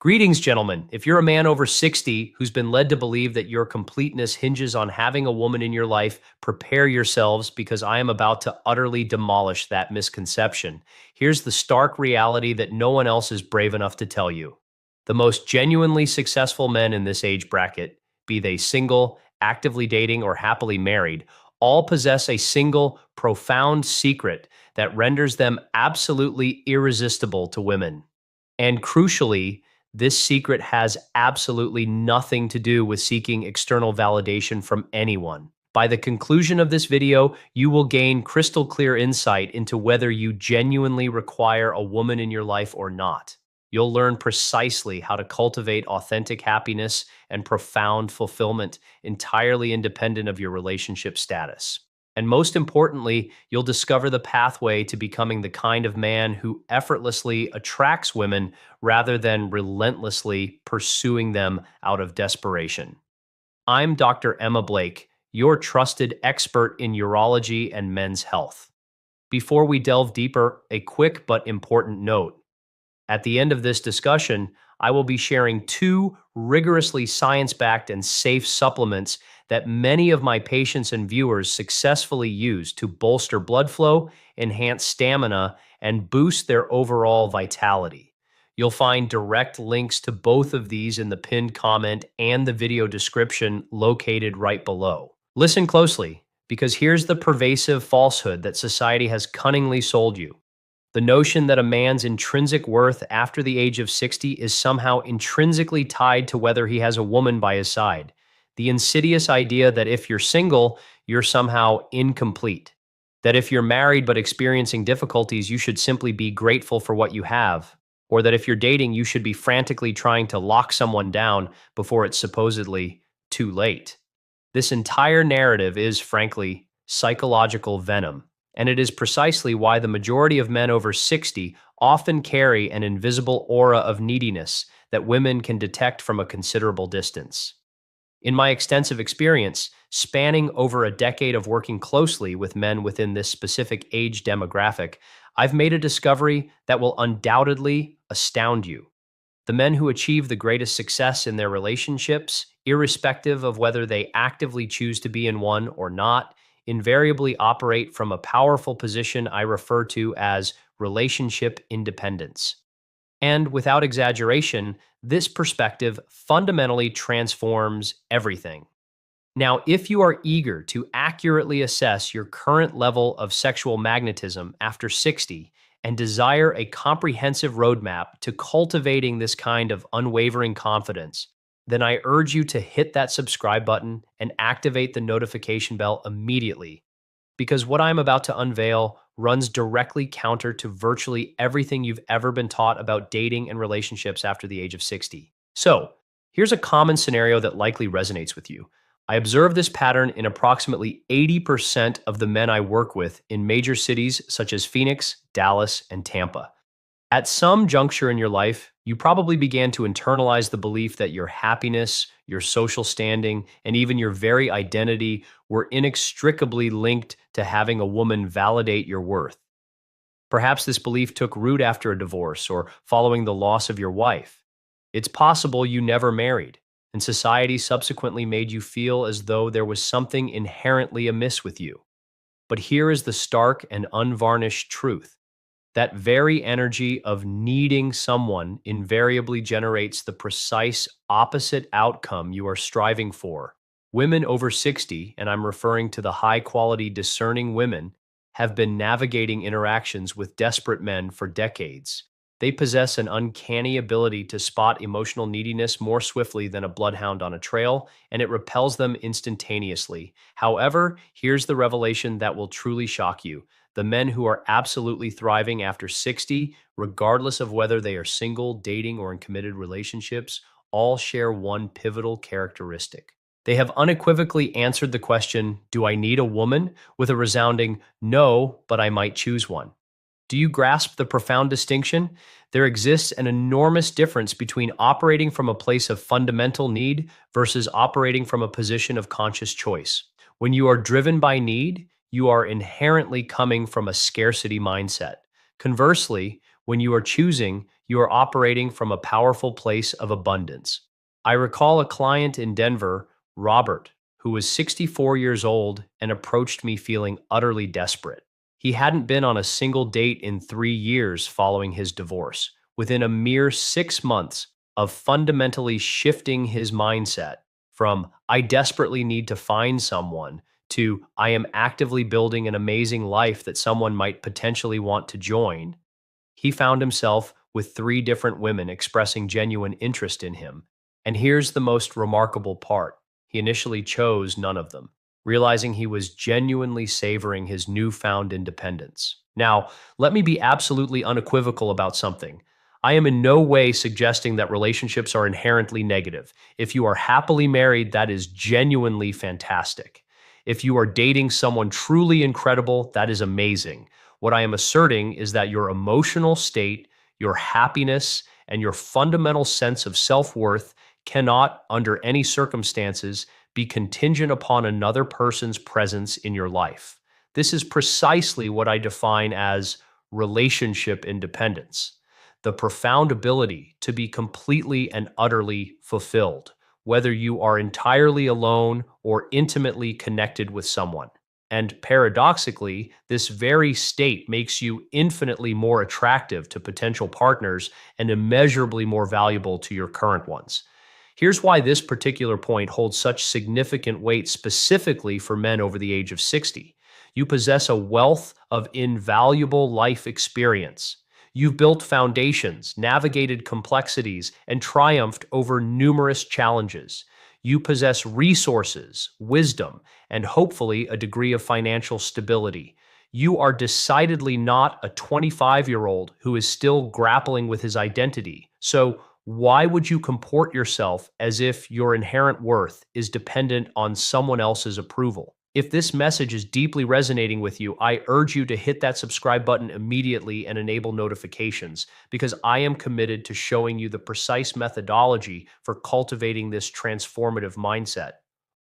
Greetings, gentlemen. If you're a man over 60 who's been led to believe that your completeness hinges on having a woman in your life, prepare yourselves because I am about to utterly demolish that misconception. Here's the stark reality that no one else is brave enough to tell you. The most genuinely successful men in this age bracket, be they single, actively dating, or happily married, all possess a single, profound secret that renders them absolutely irresistible to women. And crucially, this secret has absolutely nothing to do with seeking external validation from anyone. By the conclusion of this video, you will gain crystal clear insight into whether you genuinely require a woman in your life or not. You'll learn precisely how to cultivate authentic happiness and profound fulfillment entirely independent of your relationship status. And most importantly, you'll discover the pathway to becoming the kind of man who effortlessly attracts women rather than relentlessly pursuing them out of desperation. I'm Dr. Emma Blake, your trusted expert in urology and men's health. Before we delve deeper, a quick but important note. At the end of this discussion, I will be sharing two rigorously science-backed and safe supplements that many of my patients and viewers successfully use to bolster blood flow, enhance stamina, and boost their overall vitality. You'll find direct links to both of these in the pinned comment and the video description located right below. Listen closely, because here's the pervasive falsehood that society has cunningly sold you. The notion that a man's intrinsic worth after the age of 60 is somehow intrinsically tied to whether he has a woman by his side. The insidious idea that if you're single, you're somehow incomplete. That if you're married but experiencing difficulties, you should simply be grateful for what you have. Or that if you're dating, you should be frantically trying to lock someone down before it's supposedly too late. This entire narrative is, frankly, psychological venom. And it is precisely why the majority of men over 60 often carry an invisible aura of neediness that women can detect from a considerable distance. In my extensive experience, spanning over a decade of working closely with men within this specific age demographic, I've made a discovery that will undoubtedly astound you. The men who achieve the greatest success in their relationships, irrespective of whether they actively choose to be in one or not, invariably operate from a powerful position I refer to as relationship independence. And without exaggeration, this perspective fundamentally transforms everything. Now, if you are eager to accurately assess your current level of sexual magnetism after 60 and desire a comprehensive roadmap to cultivating this kind of unwavering confidence, then I urge you to hit that subscribe button and activate the notification bell immediately, because what I'm about to unveil runs directly counter to virtually everything you've ever been taught about dating and relationships after the age of 60. So, here's a common scenario that likely resonates with you. I observe this pattern in approximately 80% of the men I work with in major cities such as Phoenix, Dallas, and Tampa. At some juncture in your life, you probably began to internalize the belief that your happiness, your social standing, and even your very identity were inextricably linked to having a woman validate your worth. Perhaps this belief took root after a divorce or following the loss of your wife. It's possible you never married, and society subsequently made you feel as though there was something inherently amiss with you. But here is the stark and unvarnished truth. That very energy of needing someone invariably generates the precise opposite outcome you are striving for. Women over 60, and I'm referring to the high-quality discerning women, have been navigating interactions with desperate men for decades. They possess an uncanny ability to spot emotional neediness more swiftly than a bloodhound on a trail, and it repels them instantaneously. However, here's the revelation that will truly shock you. The men who are absolutely thriving after 60, regardless of whether they are single, dating, or in committed relationships, all share one pivotal characteristic. They have unequivocally answered the question, "Do I need a woman?" with a resounding, "No, but I might choose one." Do you grasp the profound distinction? There exists an enormous difference between operating from a place of fundamental need versus operating from a position of conscious choice. When you are driven by need, you are inherently coming from a scarcity mindset. Conversely, when you are choosing, You are operating from a powerful place of abundance. I recall a client in Denver, Robert, who was 64 years old and approached me feeling utterly desperate. He hadn't been on a single date in 3 years following his divorce. Within a mere 6 months of fundamentally shifting his mindset from "I desperately need to find someone" to "I am actively building an amazing life that someone might potentially want to join," he found himself with three different women expressing genuine interest in him. And here's the most remarkable part: he initially chose none of them, realizing he was genuinely savoring his newfound independence. Now, let me be absolutely unequivocal about something. I am in no way suggesting that relationships are inherently negative. If you are happily married, that is genuinely fantastic. If you are dating someone truly incredible, that is amazing. What I am asserting is that your emotional state, your happiness, and your fundamental sense of self-worth cannot, under any circumstances, be contingent upon another person's presence in your life. This is precisely what I define as relationship independence, the profound ability to be completely and utterly fulfilled, whether you are entirely alone or intimately connected with someone. And paradoxically, this very state makes you infinitely more attractive to potential partners and immeasurably more valuable to your current ones. Here's why this particular point holds such significant weight specifically for men over the age of 60. You possess a wealth of invaluable life experience. You've built foundations, navigated complexities, and triumphed over numerous challenges. You possess resources, wisdom, and hopefully a degree of financial stability. You are decidedly not a 25-year-old who is still grappling with his identity. So, why would you comport yourself as if your inherent worth is dependent on someone else's approval? If this message is deeply resonating with you, I urge you to hit that subscribe button immediately and enable notifications, because I am committed to showing you the precise methodology for cultivating this transformative mindset.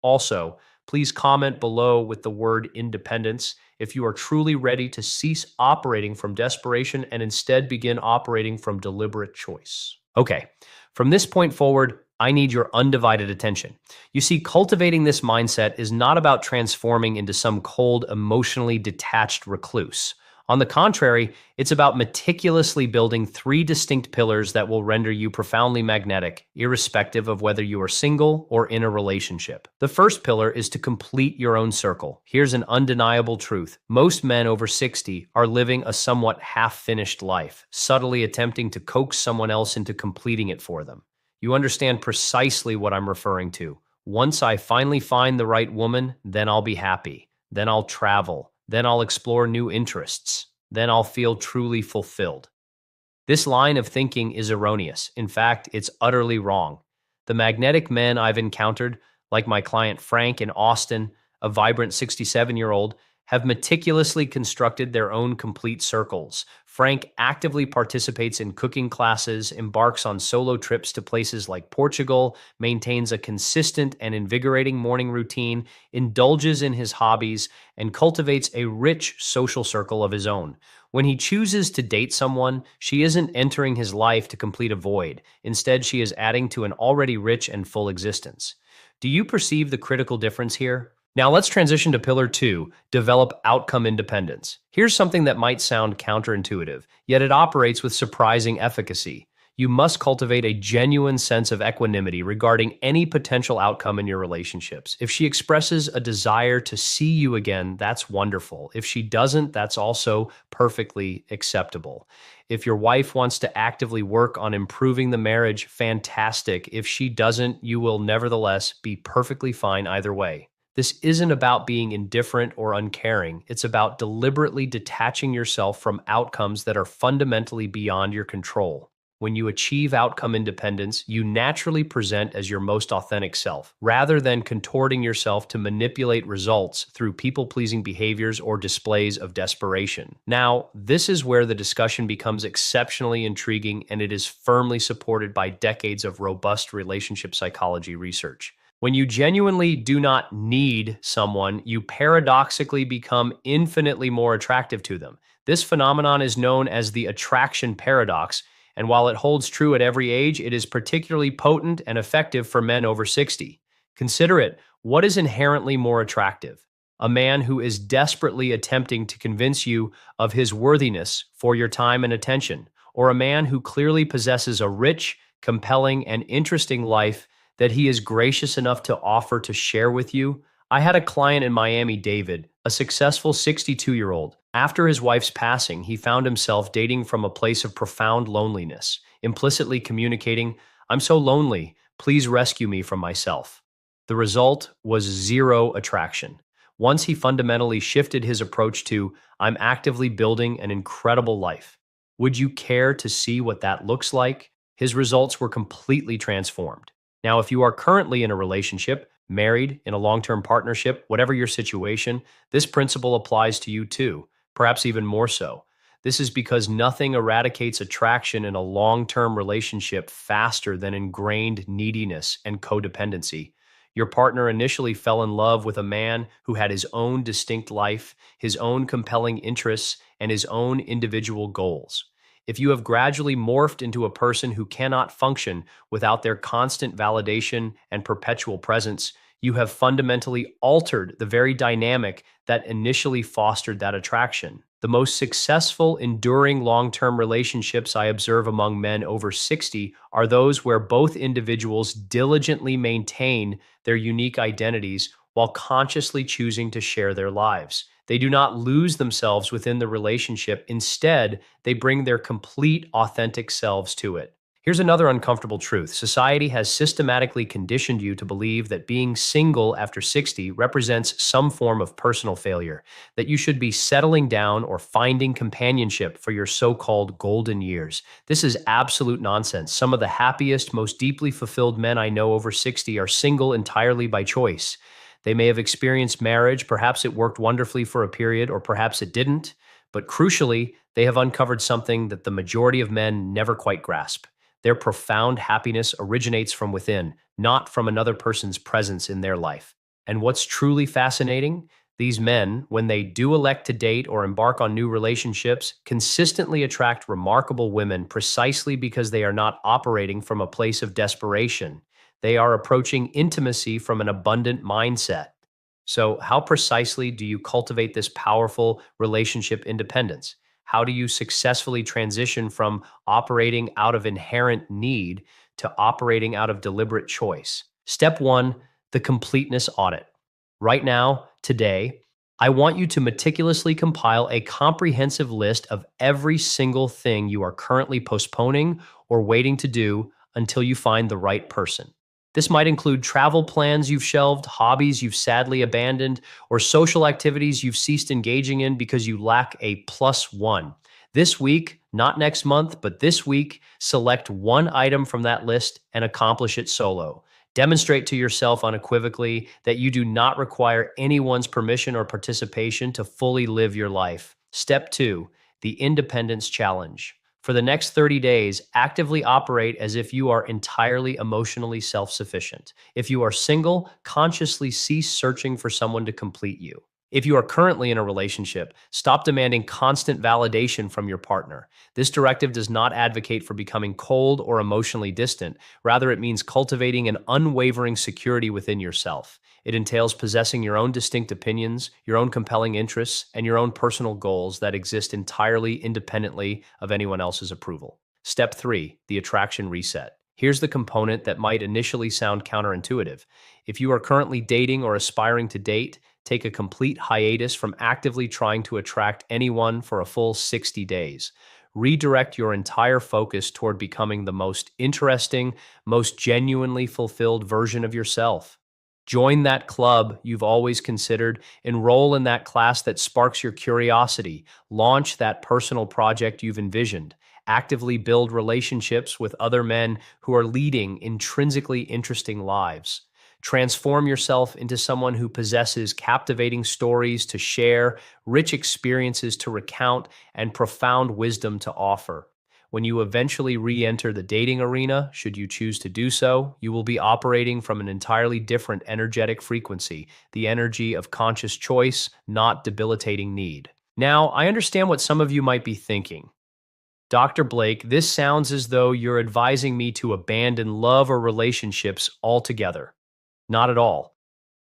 Also, please comment below with the word independence if you are truly ready to cease operating from desperation and instead begin operating from deliberate choice. Okay, from this point forward, I need your undivided attention. You see, cultivating this mindset is not about transforming into some cold, emotionally detached recluse. On the contrary, it's about meticulously building three distinct pillars that will render you profoundly magnetic, irrespective of whether you are single or in a relationship. The first pillar is to complete your own circle. Here's an undeniable truth. Most men over 60 are living a somewhat half-finished life, subtly attempting to coax someone else into completing it for them. You understand precisely what I'm referring to. Once I finally find the right woman, then I'll be happy. Then I'll travel. Then I'll explore new interests. Then I'll feel truly fulfilled. This line of thinking is erroneous. In fact, it's utterly wrong. The magnetic men I've encountered, like my client Frank in Austin, a vibrant 67-year-old, have meticulously constructed their own complete circles. Frank actively participates in cooking classes, embarks on solo trips to places like Portugal, maintains a consistent and invigorating morning routine, indulges in his hobbies, and cultivates a rich social circle of his own. When he chooses to date someone, she isn't entering his life to complete a void. Instead, she is adding to an already rich and full existence. Do you perceive the critical difference here? Now let's transition to pillar 2, develop outcome independence. Here's something that might sound counterintuitive, yet it operates with surprising efficacy. You must cultivate a genuine sense of equanimity regarding any potential outcome in your relationships. If she expresses a desire to see you again, that's wonderful. If she doesn't, that's also perfectly acceptable. If your wife wants to actively work on improving the marriage, fantastic. If she doesn't, you will nevertheless be perfectly fine either way. This isn't about being indifferent or uncaring. It's about deliberately detaching yourself from outcomes that are fundamentally beyond your control. When you achieve outcome independence, you naturally present as your most authentic self, rather than contorting yourself to manipulate results through people-pleasing behaviors or displays of desperation. Now, this is where the discussion becomes exceptionally intriguing, and it is firmly supported by decades of robust relationship psychology research. When you genuinely do not need someone, you paradoxically become infinitely more attractive to them. This phenomenon is known as the attraction paradox, And while it holds true at every age, it is particularly potent and effective for men over 60. Consider it: what is inherently more attractive? A man who is desperately attempting to convince you of his worthiness for your time and attention, or a man who clearly possesses a rich, compelling, and interesting life that he is gracious enough to offer to share with you? I had a client in Miami, David, a successful 62-year-old. After his wife's passing, he found himself dating from a place of profound loneliness, implicitly communicating, "I'm so lonely, please rescue me from myself." The result was zero attraction. Once he fundamentally shifted his approach to, "I'm actively building an incredible life. Would you care to see what that looks like?" His results were completely transformed. Now, if you are currently in a relationship, married, in a long term partnership, whatever your situation, this principle applies to you too, perhaps even more so. This is because nothing eradicates attraction in a long term relationship faster than ingrained neediness and codependency. Your partner initially fell in love with a man who had his own distinct life, his own compelling interests, and his own individual goals. If you have gradually morphed into a person who cannot function without their constant validation and perpetual presence, you have fundamentally altered the very dynamic that initially fostered that attraction. The most successful, enduring long term relationships I observe among men over 60 are those where both individuals diligently maintain their unique identities while consciously choosing to share their lives. They do not lose themselves within the relationship. Instead, they bring their complete, authentic selves to it. Here's another uncomfortable truth: society has systematically conditioned you to believe that being single after 60 represents some form of personal failure, that you should be settling down or finding companionship for your so called golden years. This is absolute nonsense. Some of the happiest, most deeply fulfilled men I know over 60 are single entirely by choice. They may have experienced marriage, perhaps it worked wonderfully for a period, or perhaps it didn't. But crucially, they have uncovered something that the majority of men never quite grasp. Their profound happiness originates from within, not from another person's presence in their life. And what's truly fascinating? These men, when they do elect to date or embark on new relationships, consistently attract remarkable women precisely because they are not operating from a place of desperation. They are approaching intimacy from an abundant mindset. So, how precisely do you cultivate this powerful relationship independence? How do you successfully transition from operating out of inherent need to operating out of deliberate choice? Step one: the completeness audit. Right now, today, I want you to meticulously compile a comprehensive list of every single thing you are currently postponing or waiting to do until you find the right person. This might include travel plans you've shelved, hobbies you've sadly abandoned, or social activities you've ceased engaging in because you lack a plus one. This week, not next month, but this week, select one item from that list and accomplish it solo. Demonstrate to yourself unequivocally that you do not require anyone's permission or participation to fully live your life. Step two: the independence challenge. For the next 30 days, actively operate as if you are entirely emotionally self sufficient. If you are single, consciously cease searching for someone to complete you. If you are currently in a relationship, stop demanding constant validation from your partner. This directive does not advocate for becoming cold or emotionally distant. Rather, it means cultivating an unwavering security within yourself. It entails possessing your own distinct opinions, your own compelling interests, and your own personal goals that exist entirely independently of anyone else's approval. Step three: the attraction reset. Here's the component that might initially sound counterintuitive. If you are currently dating or aspiring to date, take a complete hiatus from actively trying to attract anyone for a full 60 days. Redirect your entire focus toward becoming the most interesting, most genuinely fulfilled version of yourself. Join that club you've always considered, enroll in that class that sparks your curiosity, launch that personal project you've envisioned, actively build relationships with other men who are leading intrinsically interesting lives. Transform yourself into someone who possesses captivating stories to share, rich experiences to recount, and profound wisdom to offer. When you eventually re enter the dating arena, should you choose to do so, you will be operating from an entirely different energetic frequency, the energy of conscious choice, not debilitating need. Now, I understand what some of you might be thinking. Dr. Blake, this sounds as though you're advising me to abandon love or relationships altogether. Not at all.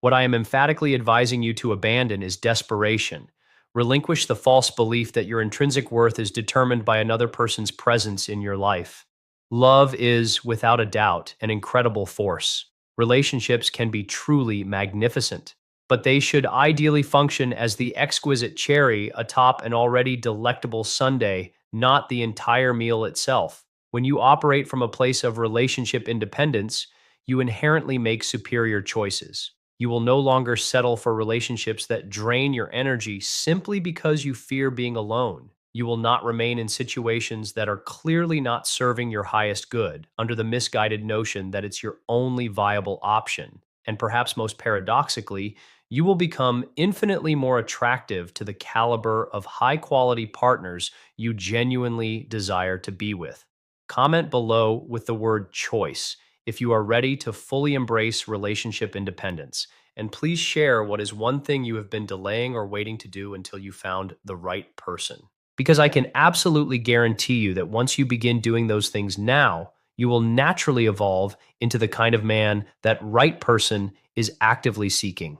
What I am emphatically advising you to abandon is desperation. Relinquish the false belief that your intrinsic worth is determined by another person's presence in your life. Love is, without a doubt, an incredible force. Relationships can be truly magnificent, but they should ideally function as the exquisite cherry atop an already delectable sundae, not the entire meal itself. When you operate from a place of relationship independence, you inherently make superior choices. You will no longer settle for relationships that drain your energy simply because you fear being alone. You will not remain in situations that are clearly not serving your highest good under the misguided notion that it's your only viable option. And perhaps most paradoxically, you will become infinitely more attractive to the caliber of high quality partners you genuinely desire to be with. Comment below with the word choice if you are ready to fully embrace relationship independence. And please share what is one thing you have been delaying or waiting to do until you found the right person. Because I can absolutely guarantee you that once you begin doing those things now, you will naturally evolve into the kind of man that right person is actively seeking.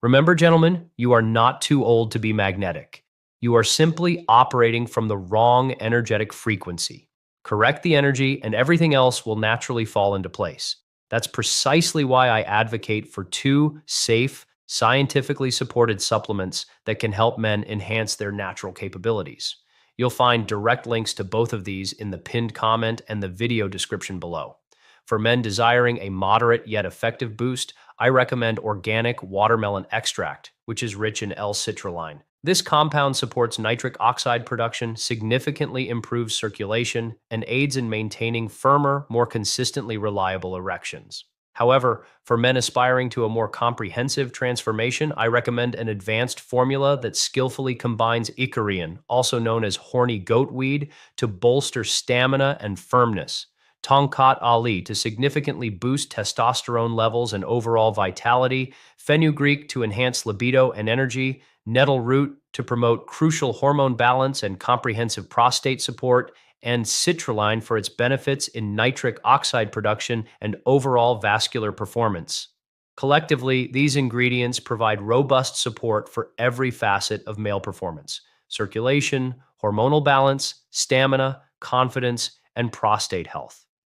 Remember, gentlemen, you are not too old to be magnetic. You are simply operating from the wrong energetic frequency. Correct the energy, and everything else will naturally fall into place. That's precisely why I advocate for two safe, scientifically supported supplements that can help men enhance their natural capabilities. You'll find direct links to both of these in the pinned comment and the video description below. For men desiring a moderate yet effective boost, I recommend organic watermelon extract, which is rich in L-citrulline. This compound supports nitric oxide production, significantly improves circulation, and aids in maintaining firmer, more consistently reliable erections. However, for men aspiring to a more comprehensive transformation, I recommend an advanced formula that skillfully combines icarian, also known as horny goatweed, to bolster stamina and firmness, Tongkat Ali to significantly boost testosterone levels and overall vitality, fenugreek to enhance libido and energy, nettle root to promote crucial hormone balance and comprehensive prostate support, and citrulline for its benefits in nitric oxide production and overall vascular performance. Collectively, these ingredients provide robust support for every facet of male performance: circulation, hormonal balance, stamina, confidence, and prostate health.